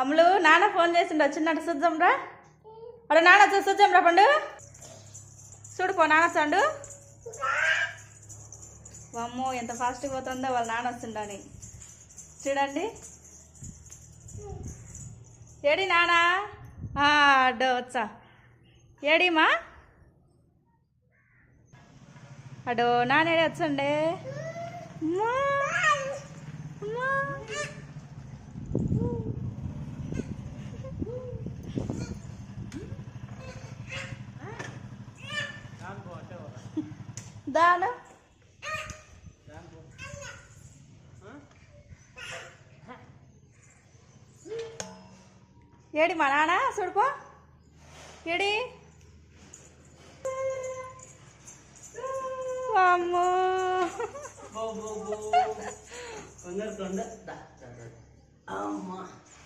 అమ్ములు నాన్న ఫోన్ చేసిండు వచ్చిందంట చూద్దాం రా. అడు నాన్న చూద్దాం రా పండు. చూడుపో నాన్న వస్తాడు. అమ్మో ఎంత ఫాస్ట్గా పోతుందో వాళ్ళ నాన్న వస్తుండని చూడండి. ఏడి నానా అడ్డో వచ్చా ఏడిమా అడో నానేడే వచ్చండే. దాను ఏడి మా నాన్న చూడుకో ఏడి. అమ్మో అమ్మా